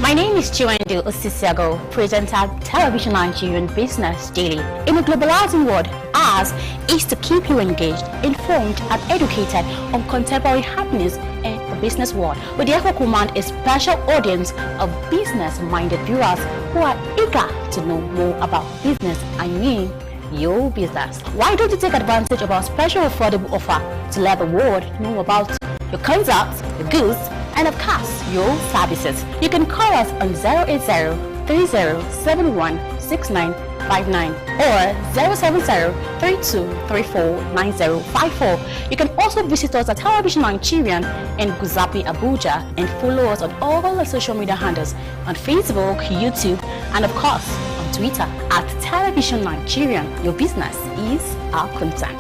My name is Chiwendu Osisiago, presenter of Television Nigerian Business Daily. In a globalizing world, ours is to keep you engaged, informed, and educated on contemporary happenings in the business world. We therefore command a special audience of business-minded viewers who are eager to know more about business. I mean, your business. Why don't you take advantage of our special affordable offer to let the world know about your concepts, your goods, and of course, your services. You can call us on 080-3071-6959 or 070-3234-9054. You can also visit us at Television Nigerian in Guzapi, Abuja, and follow us on all the social media handles on Facebook, YouTube, and of course, on Twitter at Television Nigerian. Your business is our concern.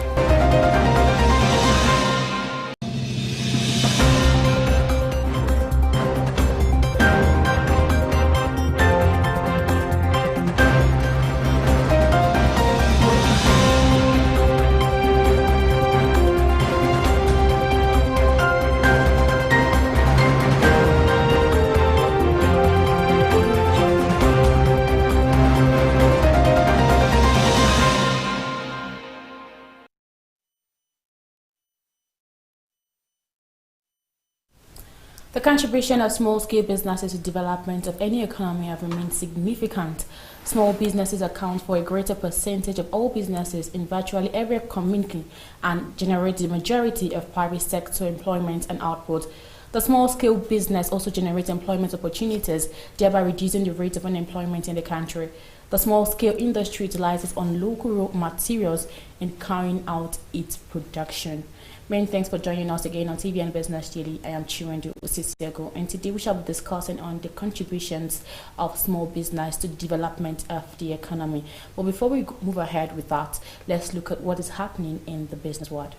The contribution of small-scale businesses to the development of any economy have remained significant. Small businesses account for a greater percentage of all businesses in virtually every community and generate the majority of private sector employment and output. The small-scale business also generates employment opportunities, thereby reducing the rate of unemployment in the country. The small-scale industry utilizes on local raw materials in carrying out its production. Many thanks for joining us again on TV and Business Daily. I am Chiwendu Osisiago, and today we shall be discussing on the contributions of small business to the development of the economy. But before we move ahead with that, let's look at what is happening in the business world.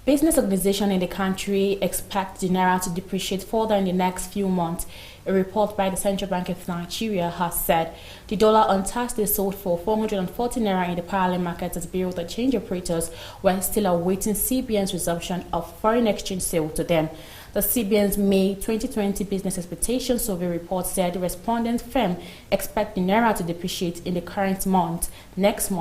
Business organizations in the country expect the naira to depreciate further in the next few months. A report by the Central Bank of Nigeria has said the dollar on Thursday sold for 440 naira in the parallel market as bureau that change operators were still awaiting CBN's resumption of foreign exchange sale to them. The CBN's May 2020 Business Expectation Survey report said the respondent firm expect the naira to depreciate in the current month, next 2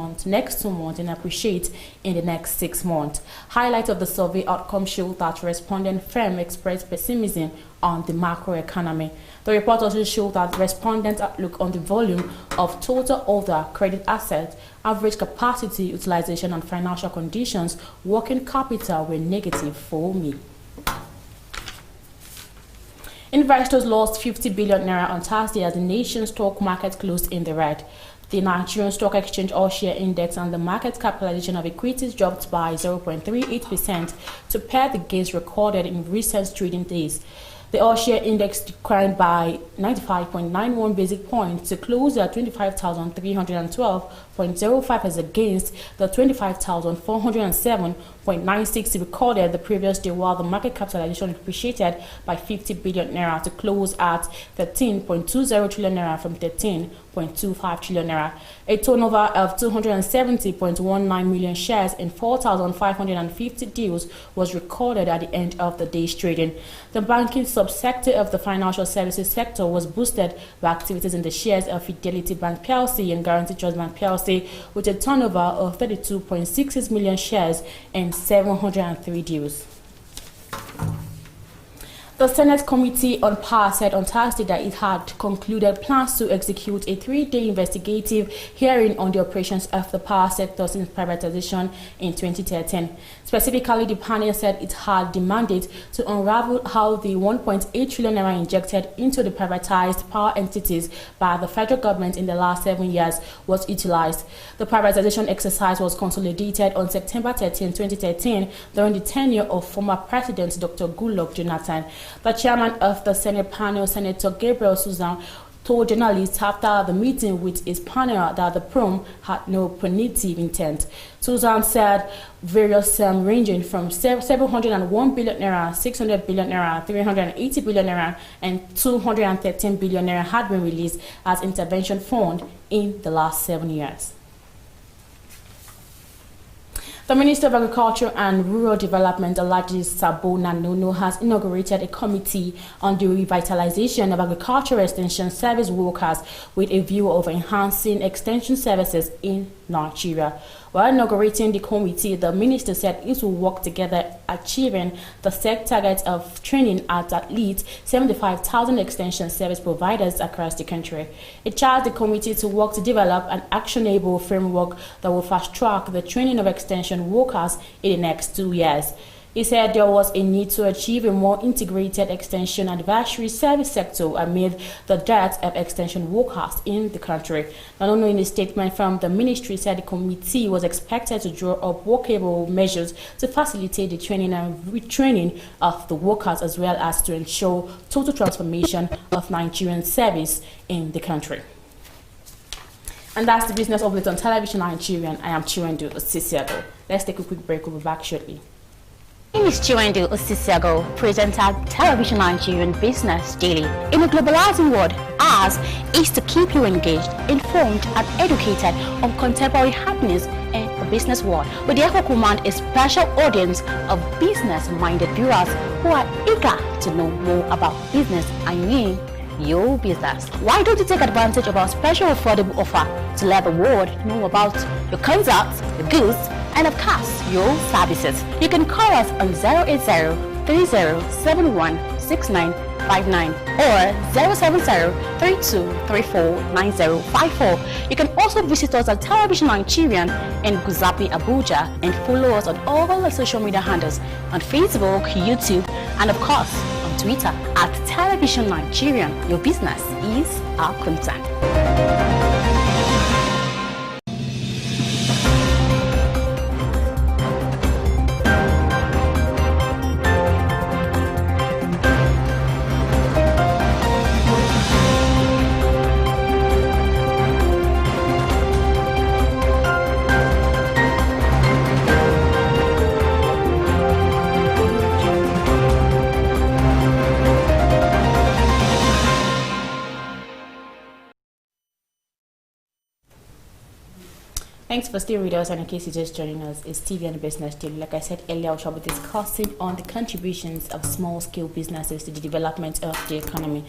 months, and appreciate in the next 6 months. Highlight of the survey outcome showed that respondent firm expressed pessimism on the macroeconomy. The report also showed that respondents' outlook on the volume of total other credit assets, average capacity utilization, and financial conditions, working capital were negative for May. Investors lost 50 billion naira on Thursday as the nation's stock market closed in the red. The Nigerian Stock Exchange All-Share Index and the market capitalization of equities dropped by 0.38% to pair the gains recorded in recent trading days. The All-Share Index declined by 95.91 basic points to close at 25,312.05 as against the 25,407.96 recorded the previous day, while the market capitalization depreciated by 50 billion naira to close at 13.20 trillion naira from 13.25 trillion naira. A turnover of 270.19 million shares in 4,550 deals was recorded at the end of the day's trading. The banking subsector of the financial services sector was boosted by activities in the shares of Fidelity Bank PLC and Guaranty Trust Bank PLC, with a turnover of 32.66 million shares and 703 deals. The Senate Committee on Power said on Thursday that it had concluded plans to execute a 3-day investigative hearing on the operations of the power sector since privatization in 2013. Specifically, the panel said it had demanded to unravel how the 1.8 trillion naira injected into the privatized power entities by the federal government in the last 7 years was utilized. The privatization exercise was consolidated on September 13, 2013, during the tenure of former President Dr. Goodluck Jonathan. The chairman of the Senate panel, Senator Gabriel Susan, told journalists after the meeting with his panel that the prom had no punitive intent. Susan said various sums ranging from 701 billion naira, 600 billion naira, 380 billion naira, and 213 billion naira had been released as intervention fund in the last 7 years. The Minister of Agriculture and Rural Development, Alhaji Sabo Nanono, has inaugurated a committee on the revitalization of agricultural extension service workers with a view of enhancing extension services in Nigeria. While inaugurating the committee, the minister said it will work together achieving the set target of training at least 75,000 extension service providers across the country. It charged the committee to work to develop an actionable framework that will fast-track the training of extension workers in the next 2 years. He said there was a need to achieve a more integrated extension and advisory service sector amid the dearth of extension workers in the country. Not only in a statement from the ministry, said the committee was expected to draw up workable measures to facilitate the training and retraining of the workers, as well as to ensure total transformation of Nigerian service in the country. And that's the business update on Television Nigerian. I am Chiwendu Osisiago. Let's take a quick break. We'll be back shortly. My name is Chiwendu Osisiago, presenter Television Nigerian Business Daily. In a globalizing world, ours is to keep you engaged, informed, and educated on contemporary happenings in the business world. We therefore command a special audience of business-minded viewers who are eager to know more about business. I mean, your business. Why don't you take advantage of our special affordable offer to let the world know about your concepts, your goods, and of course, your services? You can call us on 080-3071-6959 or 070-3234-9054. You can also visit us at Television Nigerian in Guzapi, Abuja, and follow us on all the social media handles on Facebook, YouTube, and of course, on Twitter at Television Nigerian. Your business is our concern. Thanks for staying with us, and in case you're just joining us, it's TV and Business Daily. Like I said earlier, we shall be discussing on the contributions of small-scale businesses to the development of the economy.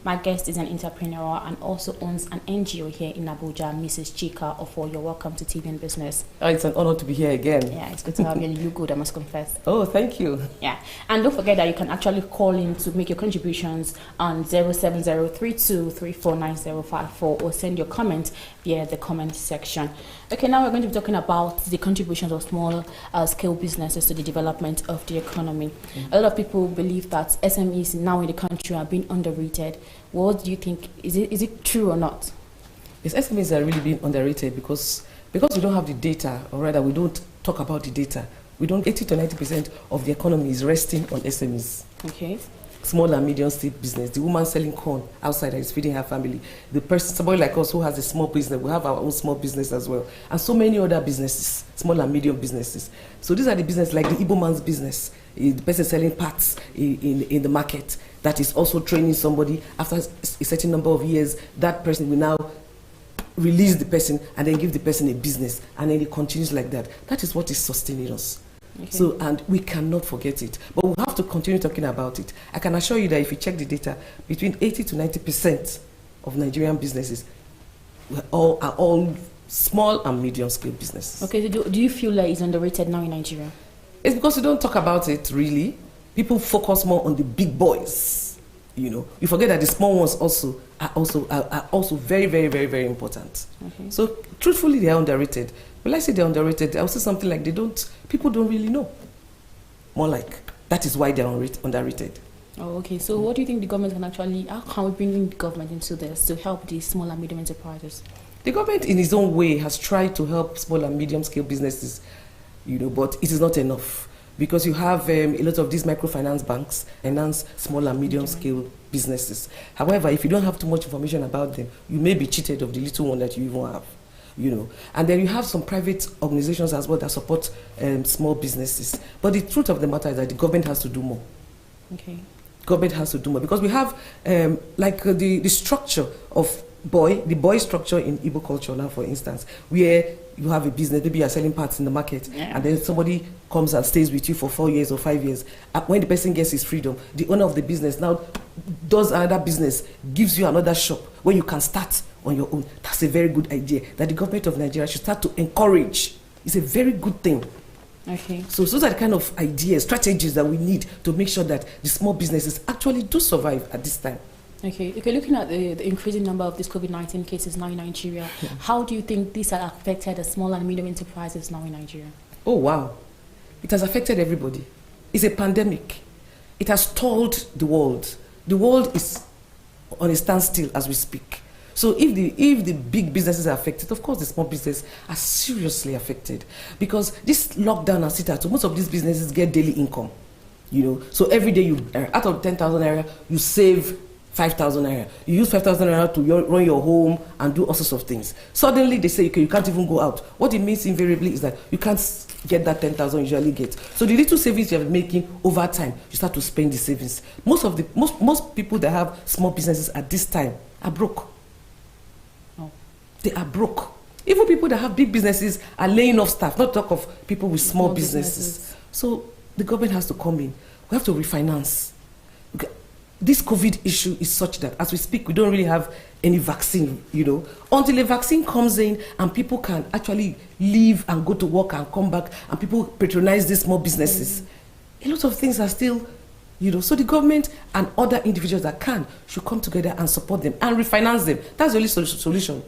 My guest is an entrepreneur and also owns an NGO here in Abuja, Mrs. Chika Ofo. You're welcome to TV and Business. Oh, it's an honor to be here again. Yeah, it's good to have you. You look good, I must confess. Oh, thank you. Yeah, and don't forget that you can actually call in to make your contributions on 070-3234-9054 or send your comment via the comment section. Okay, now we're going to be talking about the contributions of small-scale businesses to the development of the economy. A lot of people believe that SMEs now in the country are being underrated. What do you think? Is it true or not? Yes, SMEs are really being underrated because we don't have the data, or rather we don't talk about the data. 80 to 90% of the economy is resting on SMEs. Okay. Small and medium scale business. The woman selling corn outside that is feeding her family. The person, somebody like us who has a small business, we have our own small business as well. And so many other businesses, small and medium businesses. So these are the businesses like the Igbo man's business, the person selling parts in the market that is also training somebody. After a certain number of years, that person will now release the person and then give the person a business, and then it continues like that. That is what is sustaining us. Okay. So, and we cannot forget it, but we have to continue talking about it. I can assure you that if you check the data, between 80 to 90% of Nigerian businesses are all small and medium scale businesses. Okay, so do you feel like it's underrated now in Nigeria? It's because we don't talk about it really. People focus more on the big boys. You know, you forget that the small ones are also very, very, very, very important. Okay. So truthfully, they are underrated. When I say they're underrated, I'll say something like people don't really know. More like, that is why they're underrated. Oh, okay. So what do you think the government can actually, how can we bring in the government into this to help these small and medium enterprises? The government in its own way has tried to help small and medium scale businesses, but it is not enough. because you have a lot of these microfinance banks finance small and medium scale businesses. However, if you don't have too much information about them, you may be cheated of the little one that you even have. And then you have some private organizations as well that support small businesses. But the truth of the matter is that the government has to do more. Okay. Government has to do more because we have the structure of the boy structure in Igbo culture now, for instance, where you have a business, maybe you're selling parts in the market, and then somebody comes and stays with you for 4 years or 5 years. When the person gets his freedom, the owner of the business now does another business, gives you another shop where you can start on your own. That's a very good idea that the government of Nigeria should start to encourage. It's a very good thing. Okay. So those are the kind of ideas, strategies that we need to make sure that the small businesses actually do survive at this time. Okay, looking at the increasing number of these COVID-19 cases now in Nigeria, how do you think these have affected the small and medium enterprises now in Nigeria? Oh, wow. It has affected everybody. It's a pandemic. It has stalled the world. The world is on a standstill as we speak. So if the big businesses are affected, of course the small businesses are seriously affected, because this lockdown and sit-at-home, most of these businesses get daily income. So every day out of 10,000 naira, you save 5,000 naira. You use 5,000 naira to run your home and do all sorts of things. Suddenly they say, okay, you can't even go out. What it means invariably is that you can't get that 10,000 you usually get. So the little savings you're making over time, you start to spend the savings. Most people that have small businesses at this time are broke. Oh. They are broke. Even people that have big businesses are laying off staff, not talk of people with small businesses. So the government has to come in. We have to refinance. This COVID issue is such that as we speak, we don't really have any vaccine, Until a vaccine comes in and people can actually leave and go to work and come back and people patronize these small businesses, a lot of things are still, so the government and other individuals that should come together and support them and refinance them. That's the only solution.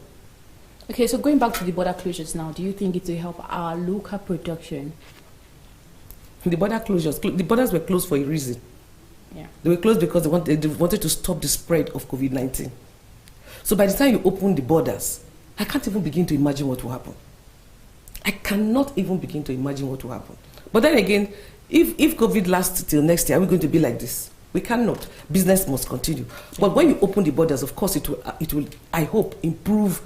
Okay, so going back to the border closures now, do you think it will help our local production? The border closures, the borders were closed for a reason. Yeah. They were closed because they wanted to stop the spread of COVID-19. So by the time you open the borders, I can't even begin to imagine what will happen. I cannot even begin to imagine what will happen. But then again, if COVID lasts till next year, are we going to be like this? We cannot. Business must continue. But when you open the borders, of course, it will, I hope, improve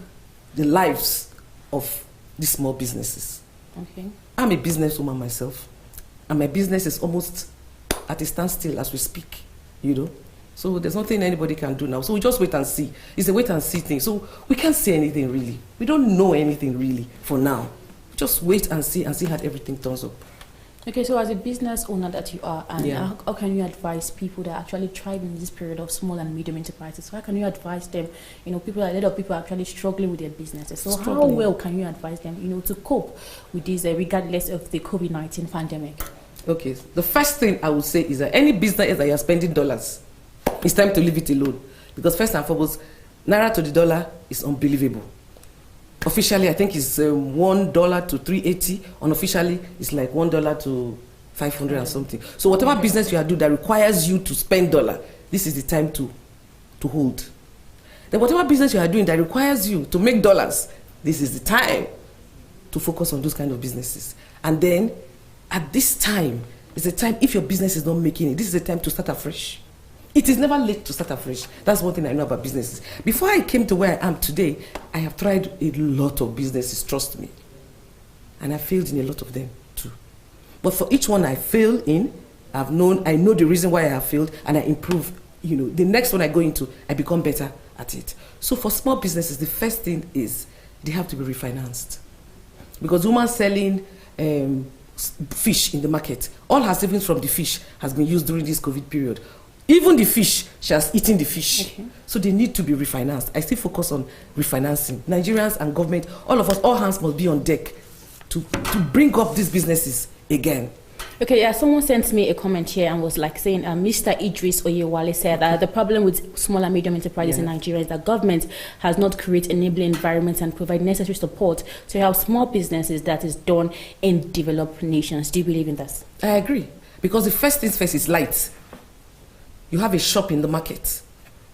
the lives of these small businesses. Okay. I'm a businesswoman myself, and my business is almost at a standstill as we speak, So there's nothing anybody can do now. So we just wait and see. It's a wait and see thing. So we can't say anything really. We don't know anything really for now. Just wait and see how everything turns up. Okay, so as a business owner that you are, and Yeah. how can you advise people that actually thrive in this period of small and medium enterprises? How can you advise them? A lot of people are actually struggling with their businesses. So how well can you advise them, to cope with this, regardless of the COVID-19 pandemic? Okay, the first thing I would say is that any business that you're spending dollars, it's time to leave it alone. Because first and foremost, naira to the dollar is unbelievable. Officially, I think it's $1 to 380. Unofficially, it's like $1 to 500 and something. So whatever business you are doing that requires you to spend dollar, this is the time to hold. Then whatever business you are doing that requires you to make dollars, this is the time to focus on those kind of businesses. And then at this time, it's a time, if your business is not making it, this is the time to start afresh. It is never late to start afresh. That's one thing I know about businesses. Before I came to where I am today, I have tried a lot of businesses, trust me. And I failed in a lot of them too. But for each one I failed in, I know the reason why I have failed, and I improve. The next one I go into, I become better at it. So for small businesses, the first thing is they have to be refinanced. Because women selling fish in the market, all her savings from the fish has been used during this COVID period. Even the fish, she has eaten the fish. Okay. So they need to be refinanced. I still focus on refinancing. Nigerians and government, all of us, all hands must be on deck to bring up these businesses again. Okay, yeah, someone sent me a comment here and was saying, Mr. Idris Oyewale said that the problem with small and medium enterprises in Nigeria is that government has not created enabling environments and provide necessary support to help small businesses that is done in developed nations. Do you believe in this? I agree. Because the first things first is light. You have a shop in the market.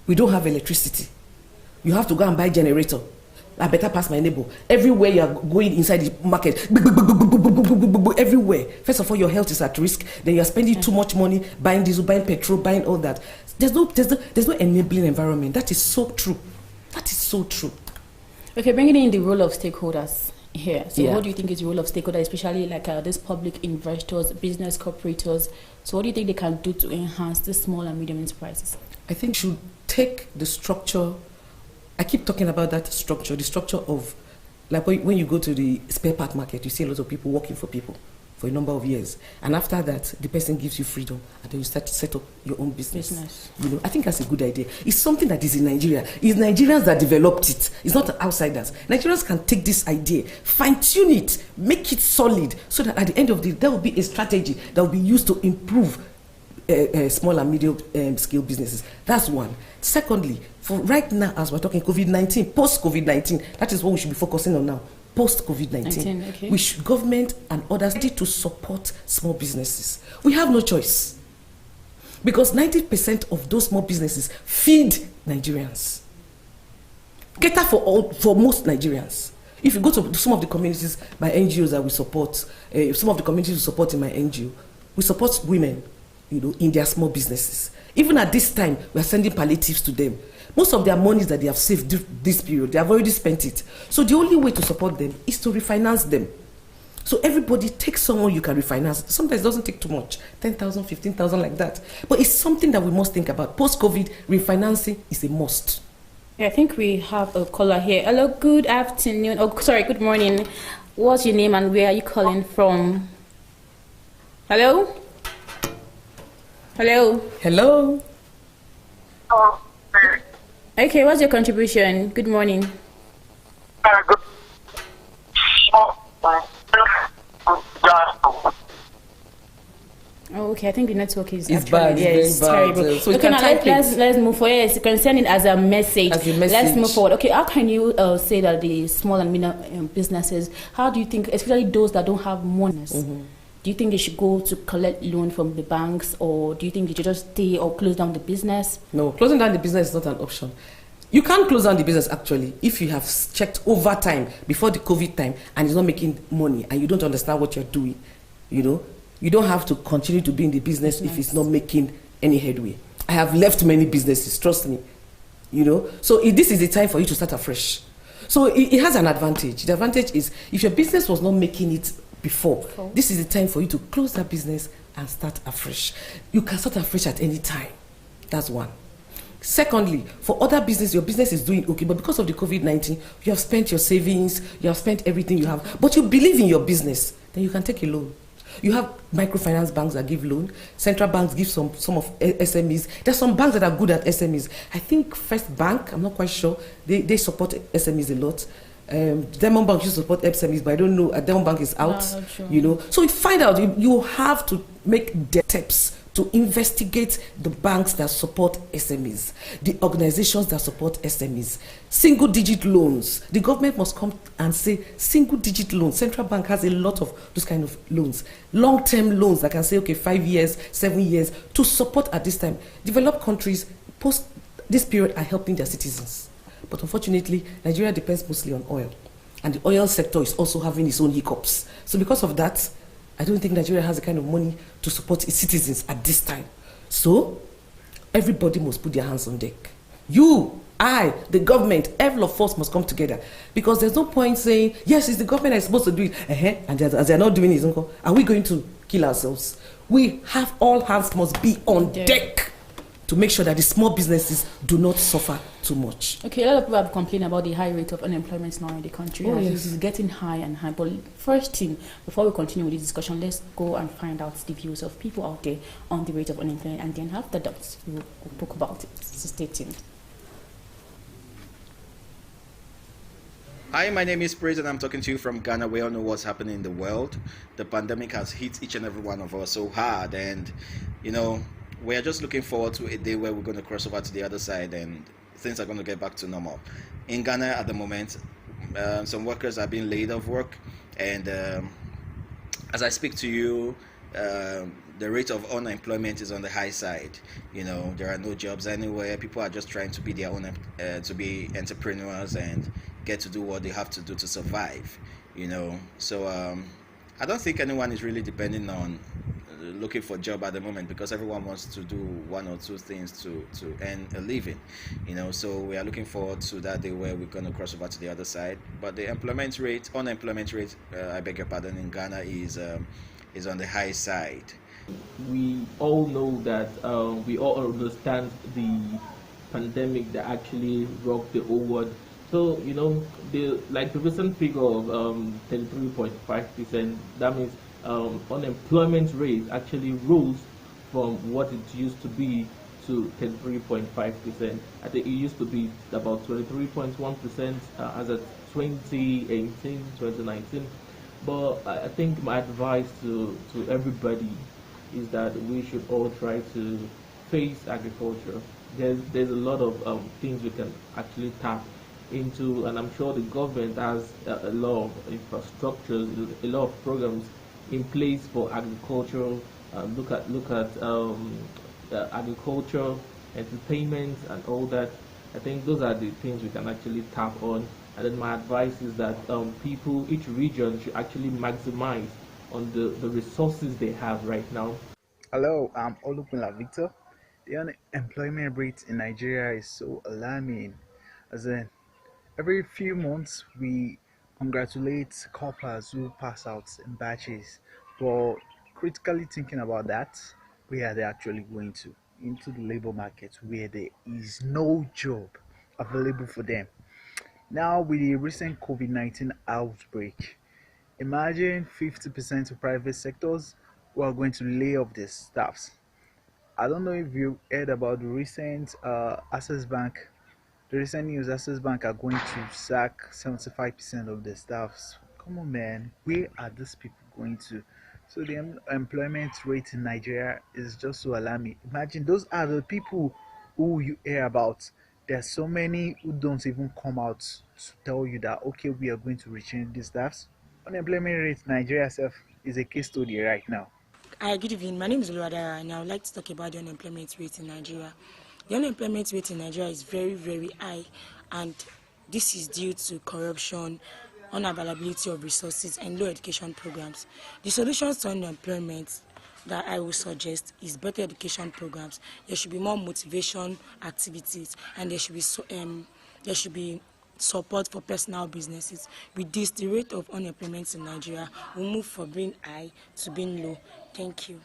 We don't have electricity. You have to go and buy a generator. I better pass my neighbor. Everywhere you are going inside the market, everywhere. First of all, your health is at risk. Then you're spending too much money buying diesel, buying petrol, buying all that. There's no enabling environment. That is so true. That is so true. Okay, bringing in the role of stakeholders here. So what do you think is the role of stakeholders, especially like these public investors, business corporators? So what do you think they can do to enhance the small and medium enterprises? I think should take the structure. I keep talking about that structure, the structure of, like when you go to the spare part market, you see a lot of people working for people for a number of years. And after that, the person gives you freedom and then you start to set up your own business. You know, I think that's a good idea. It's something that is in Nigeria. It's Nigerians that developed it. It's not outsiders. Nigerians can take this idea, fine-tune it, make it solid, so that at the end of the day, there will be a strategy that will be used to improve small and medium scale businesses. That's one. Secondly, for right now, as we're talking COVID-19, post-COVID-19, that is what we should be focusing on now. Post-COVID-19, okay. Government and others need to support small businesses. We have no choice, because 90% of those small businesses feed Nigerians, cater for most Nigerians. If you go to some of the communities, my NGOs that we support, some of the communities we support in my NGO, we support women, you know, in their small businesses. Even at this time, we are sending palliatives to them. Most of their monies that they have saved this period, they have already spent it. So the only way to support them is to refinance them. So everybody take someone you can refinance. Sometimes it doesn't take too much, 10,000, 15,000 like that. But it's something that we must think about. Post-COVID, refinancing is a must. Yeah, I think we have a caller here. Hello, good afternoon. Oh, sorry, good morning. What's your name and where are you calling from? Hello? Hello? Hello? Okay, what's your contribution? Good morning. Good. Oh, okay. I think the network is bad. It's terrible. So okay, now let's move forward. Yes, you can send it as a message. Let's move forward. Okay, how can you say that the small and medium businesses? How do you think, especially those that don't have money? Do you think they should go to collect loan from the banks, or do you think they should just stay or close down the business? No, closing down the business is not an option. You can't close down the business actually if you have checked over time before the COVID time and it's not making money and you don't understand what you're doing. You know, you don't have to continue to be in the business if it's not making any headway. I have left many businesses, trust me. You know, so this is the time for you to start afresh. So it has an advantage. The advantage is if your business was not making it before, this is the time for you to close that business and start afresh. You can start afresh at any time. That's one. Secondly, for other business, your business is doing okay, but because of the COVID-19, you have spent your savings, you have spent everything you have, but you believe in your business, then you can take a loan. You have microfinance banks that give loan. Central banks give some of SMEs. There's some banks that are good at SMEs. I think First Bank, I'm not quite sure, they support SMEs a lot. Diamond Bank used to support SMEs, but I don't know. Diamond Bank is out, sure. You know. So you find out you have to make the steps to investigate the banks that support SMEs, the organizations that support SMEs, single-digit loans. The government must come and say single-digit loans. Central Bank has a lot of those kind of loans. Long-term loans that can say, okay, 5 years, 7 years, to support at this time. Developed countries, post this period, are helping their citizens. But unfortunately, Nigeria depends mostly on oil. And the oil sector is also having its own hiccups. So because of that, I don't think Nigeria has the kind of money to support its citizens at this time. So everybody must put their hands on deck. You, I, the government, every of us must come together. Because there's no point saying, yes, it's the government that's supposed to do it. And as they're not doing it, are we going to kill ourselves? We have all hands must be on deck to make sure that the small businesses do not suffer too much. Okay, a lot of people have complained about the high rate of unemployment now in the country. Oh, yes. This is getting high and high. But first thing, before we continue with this discussion, let's go and find out the views of people out there on the rate of unemployment, and then after that, we'll talk about it. So stay tuned. Hi, my name is Praise and I'm talking to you from Ghana. We all know what's happening in the world. The pandemic has hit each and every one of us so hard, and you know, we are just looking forward to a day where we're going to cross over to the other side and things are going to get back to normal. In Ghana at the moment, some workers are being laid off work, and as I speak to you, the rate of unemployment is on the high side. You know, there are no jobs anywhere. People are just trying to be their own, to be entrepreneurs and get to do what they have to do to survive. You know, so I don't think anyone is really depending on looking for a job at the moment, because everyone wants to do one or two things to earn a living, so we are looking forward to that day where we're going to cross over to the other side. But the unemployment rate, I beg your pardon, in Ghana is on the high side. We all know that we all understand the pandemic that actually rocked the whole world. So the recent figure of 33.5%, that means unemployment rate actually rose from what it used to be to 33.5%. I think it used to be about 23.1% as of 2018, 2019. But I think my advice to everybody is that we should all try to face agriculture. There's a lot of things we can actually tap into, and I'm sure the government has a lot of infrastructures, a lot of programs in place for agriculture. Look at agriculture, entertainment, and all that. I think those are the things we can actually tap on. And then my advice is that each region should actually maximize on the resources they have right now. Hello, I'm Olukunla Victor. The unemployment rate in Nigeria is so alarming. As in, every few months we congratulate coppers who pass out in batches. But critically thinking about that, where are they actually going to? Into the labor market where there is no job available for them. Now, with the recent COVID-19 outbreak, imagine 50% of private sectors who are going to lay off their staffs. I don't know if you heard about the recent news. Access Bank are going to sack 75% of their staffs. Come on, man, where are these people going to? So the employment rate in Nigeria is just so alarming. Imagine those are the people who you hear about. There are so many who don't even come out to tell you that, okay, we are going to rechange these staffs. Unemployment rate in Nigeria itself is a case study right now. Hi, good evening. My name is Oluwadara, and I would like to talk about the unemployment rate in Nigeria. The unemployment rate in Nigeria is very, very high, and this is due to corruption, unavailability of resources, and low education programs. The solutions to unemployment that I would suggest is better education programs. There should be more motivation activities, and there should be support for personal businesses. With this, the rate of unemployment in Nigeria will move from being high to being low. Thank you.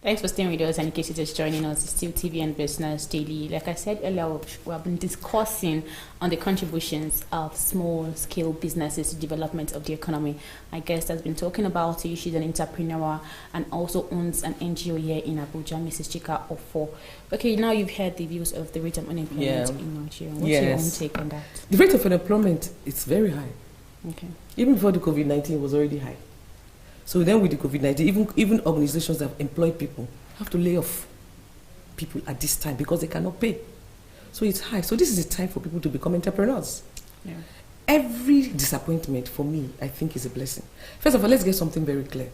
Thanks for staying with us, and in case you're just joining us, it's still TV and Business Daily. Like I said earlier, we have been discussing on the contributions of small-scale businesses to development of the economy. My guest has been talking about the issues an entrepreneur and also owns an NGO here in Abuja, Mrs. Chika Ofo. Okay, now you've heard the views of the rate of unemployment in Nigeria. What's your own take on that? The rate of unemployment is very high. Okay. Even before the COVID-19 was already high. So then with the COVID-19, even organizations that have employed people have to lay off people at this time because they cannot pay. So it's high. So this is a time for people to become entrepreneurs. Yeah. Every disappointment for me, I think, is a blessing. First of all, let's get something very clear.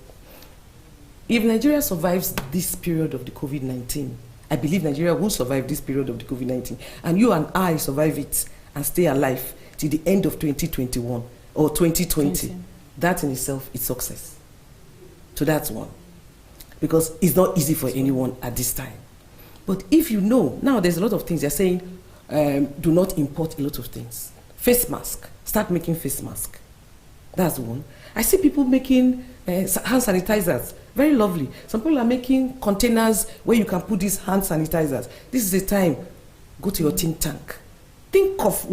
If Nigeria survives this period of the COVID-19, I believe Nigeria will survive this period of the COVID-19, and you and I survive it and stay alive till the end of 2021 or 2020, that in itself is success. So that's one. Because it's not easy for anyone at this time. But if you know, now there's a lot of things. They're saying, do not import a lot of things. Face mask. Start making face mask. That's one. I see people making hand sanitizers. Very lovely. Some people are making containers where you can put these hand sanitizers. This is the time. Go to your think tank. Think of